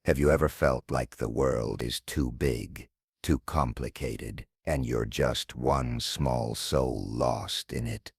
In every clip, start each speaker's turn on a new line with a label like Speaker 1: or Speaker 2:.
Speaker 1: Have you ever felt like the world is too big, too complicated, and you're just one small soul lost in it?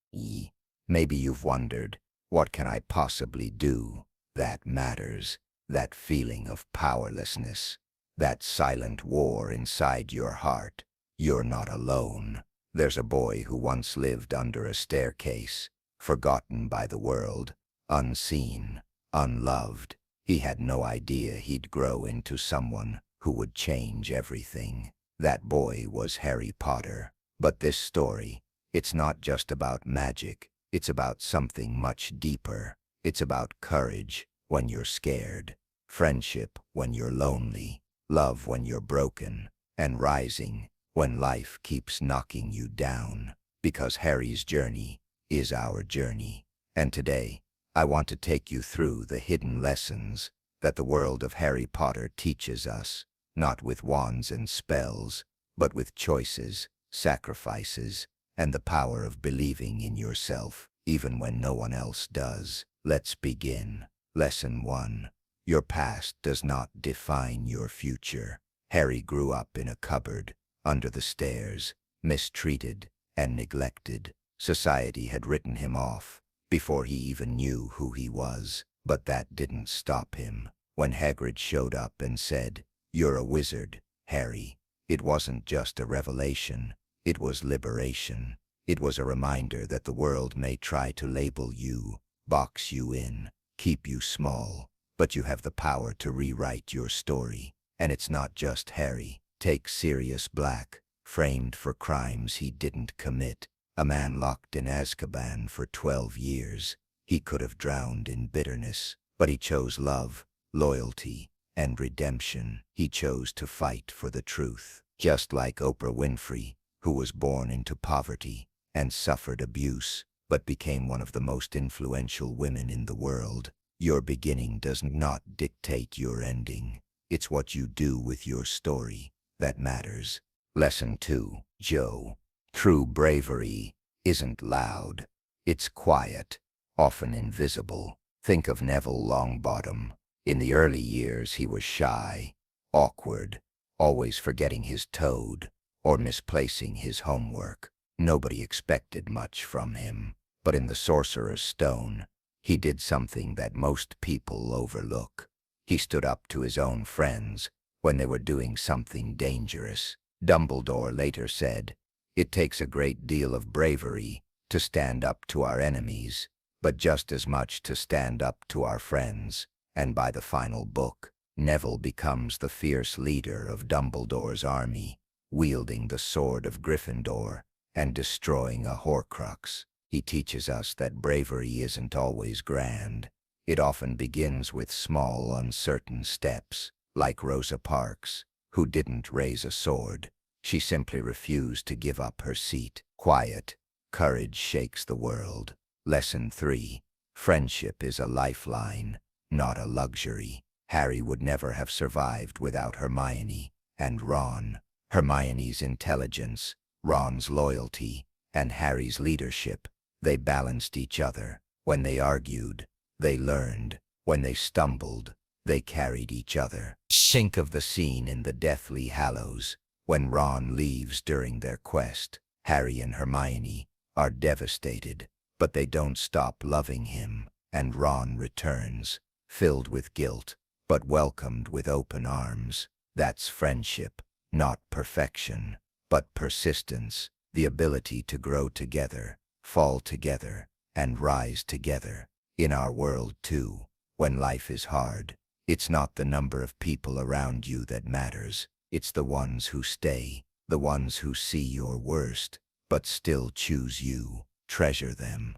Speaker 1: Maybe you've wondered, what can I possibly do that matters? That feeling of powerlessness, that silent war inside your heart. You're not alone. There's a boy who once lived under a staircase, forgotten by the world, unseen, unloved. He had no idea he'd grow into someone who would change everything. That boy was Harry Potter. But this story, it's not just about magic. It's about something much deeper. It's about courage when you're scared, friendship when you're lonely, love when you're broken, and rising when life keeps knocking you down. Because Harry's journey is our journey. And today, I want to take you through the hidden lessons that the world of Harry Potter teaches us, not with wands and spells, but with choices, sacrifices, and the power of believing in yourself, even when no one else does. Let's begin. Lesson 1. Your past does not define your future. Harry grew up in a cupboard, under the stairs, mistreated and neglected. Society had written him off before he even knew who he was. But that didn't stop him. When Hagrid showed up and said, "You're a wizard, Harry," it wasn't just a revelation, it was liberation. It was a reminder that the world may try to label you, box you in, keep you small, but you have the power to rewrite your story. And it's not just Harry. Take Sirius Black, framed for crimes he didn't commit. A man locked in Azkaban for 12 years. He could have drowned in bitterness, but he chose love, loyalty, and redemption. He chose to fight for the truth. Just like Oprah Winfrey, who was born into poverty and suffered abuse, but became one of the most influential women in the world. Your beginning does not dictate your ending. It's what you do with your story that matters. Lesson 2. Joe. True bravery isn't loud. It's quiet, often invisible. Think of Neville Longbottom. In the early years, he was shy, awkward, always forgetting his toad or misplacing his homework. Nobody expected much from him. But in the Sorcerer's Stone, he did something that most people overlook. He stood up to his own friends when they were doing something dangerous. Dumbledore later said, "It takes a great deal of bravery to stand up to our enemies, but just as much to stand up to our friends." And by the final book, Neville becomes the fierce leader of Dumbledore's army, wielding the sword of Gryffindor and destroying a Horcrux. He teaches us that bravery isn't always grand. It often begins with small, uncertain steps, like Rosa Parks, who didn't raise a sword. She simply refused to give up her seat. Quiet courage shakes the world. Lesson 3. Friendship is a lifeline, not a luxury. Harry would never have survived without Hermione and Ron. Hermione's intelligence, Ron's loyalty, and Harry's leadership, they balanced each other. When they argued, they learned. When they stumbled, they carried each other. Think of the scene in the Deathly Hallows, when Ron leaves during their quest. Harry and Hermione are devastated, but they don't stop loving him, and Ron returns, filled with guilt, but welcomed with open arms. That's friendship, not perfection, but persistence, the ability to grow together, fall together, and rise together. In our world too, when life is hard, it's not the number of people around you that matters. It's the ones who stay, the ones who see your worst, but still choose you. Treasure them.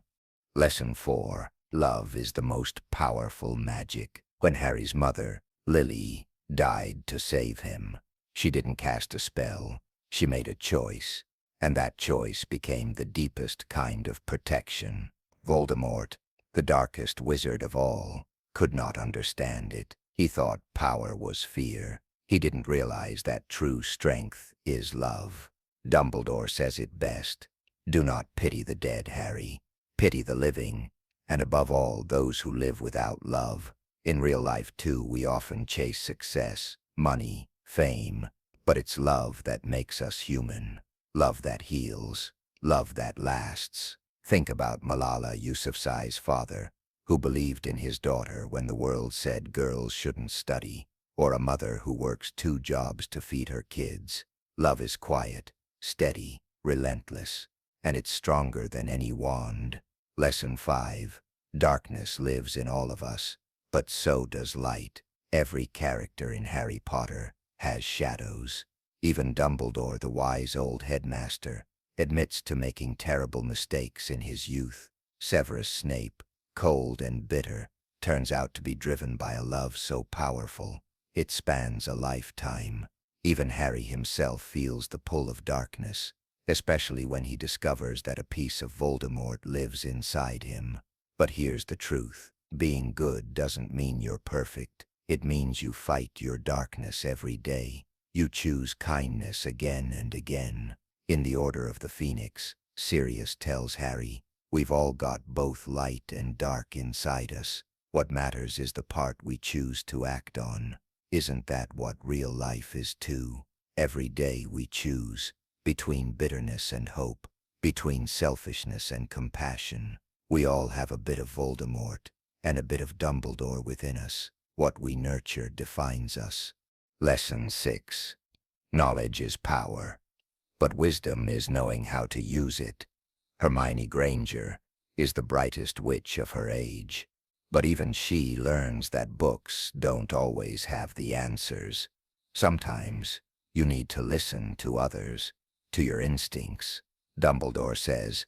Speaker 1: Lesson 4. Love is the most powerful magic. When Harry's mother, Lily, died to save him, she didn't cast a spell. She made a choice, and that choice became the deepest kind of protection. Voldemort, the darkest wizard of all, could not understand it. He thought power was fear. He didn't realize that true strength is love. Dumbledore says it best. Do not pity the dead, Harry. Pity the living, and above all, those who live without love. In real life too, we often chase success, money, fame, but it's love that makes us human. Love that heals, love that lasts. Think about Malala Yousafzai's father, who believed in his daughter when the world said girls shouldn't study, or a mother who works 2 jobs to feed her kids. Love is quiet, steady, relentless, and it's stronger than any wand. Lesson 5. Darkness lives in all of us, but so does light. Every character in Harry Potter has shadows. Even Dumbledore, the wise old headmaster, admits to making terrible mistakes in his youth. Severus Snape, cold and bitter, turns out to be driven by a love so powerful it spans a lifetime. Even Harry himself feels the pull of darkness, especially when he discovers that a piece of Voldemort lives inside him. But here's the truth. Being good doesn't mean you're perfect. It means you fight your darkness every day. You choose kindness again and again. In the Order of the Phoenix, Sirius tells Harry, "We've all got both light and dark inside us. What matters is the part we choose to act on." Isn't that what real life is too? Every day we choose between bitterness and hope, between selfishness and compassion. We all have a bit of Voldemort and a bit of Dumbledore within us. What we nurture defines us. Lesson 6. Knowledge is power, but wisdom is knowing how to use it. Hermione Granger is the brightest witch of her age, but even she learns that books don't always have the answers. Sometimes you need to listen to others, to your instincts. Dumbledore says,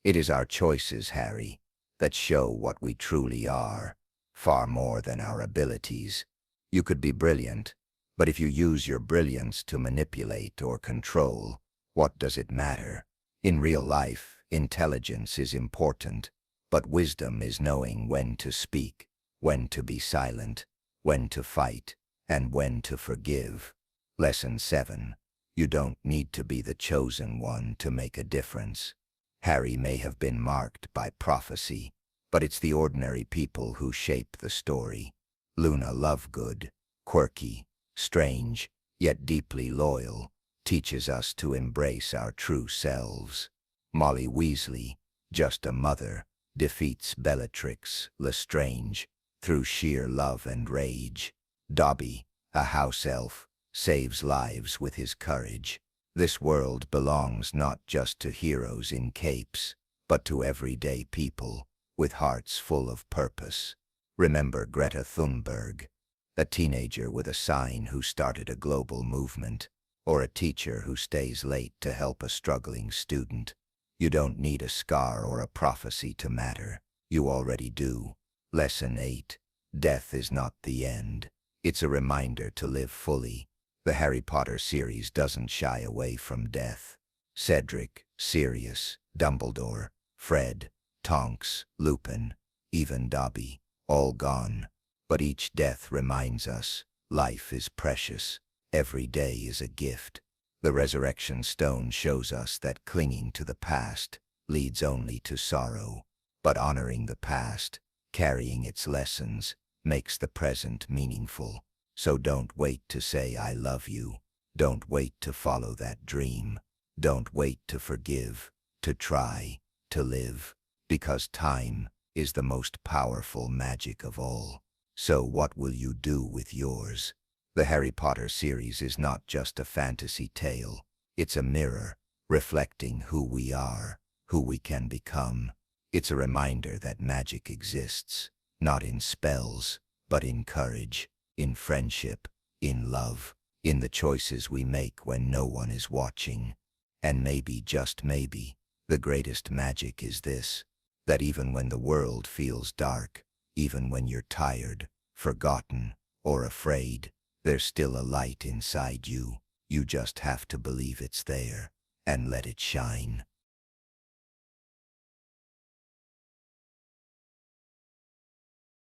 Speaker 1: "It is our choices, Harry, that show what we truly are, far more than our abilities." You could be brilliant, but if you use your brilliance to manipulate or control, what does it matter? In real life, intelligence is important, but wisdom is knowing when to speak, when to be silent, when to fight, and when to forgive. Lesson 7. You don't need to be the chosen one to make a difference. Harry may have been marked by prophecy, but it's the ordinary people who shape the story. Luna Lovegood, quirky, strange, yet deeply loyal, teaches us to embrace our true selves. Molly Weasley, just a mother, defeats Bellatrix Lestrange through sheer love and rage. Dobby, a house elf, saves lives with his courage. This world belongs not just to heroes in capes, but to everyday people with hearts full of purpose. Remember Greta Thunberg, a teenager with a sign who started a global movement, or a teacher who stays late to help a struggling student. You don't need a scar or a prophecy to matter. You already do. Lesson 8. Death is not the end. It's a reminder to live fully. The Harry Potter series doesn't shy away from death. Cedric, Sirius, Dumbledore, Fred, Tonks, Lupin, even Dobby, all gone. But each death reminds us, life is precious. Every day is a gift. The Resurrection Stone shows us that clinging to the past leads only to sorrow, but honoring the past, carrying its lessons, makes the present meaningful. So don't wait to say "I love you." Don't wait to follow that dream. Don't wait to forgive, to try, to live, because time is the most powerful magic of all. So what will you do with yours? The Harry Potter series is not just a fantasy tale. It's a mirror, reflecting who we are, who we can become. It's a reminder that magic exists, not in spells, but in courage, in friendship, in love, in the choices we make when no one is watching. And maybe, just maybe, the greatest magic is this, that even when the world feels dark, even when you're tired, forgotten, or afraid, there's still a light inside you. You just have to believe it's there and let it shine.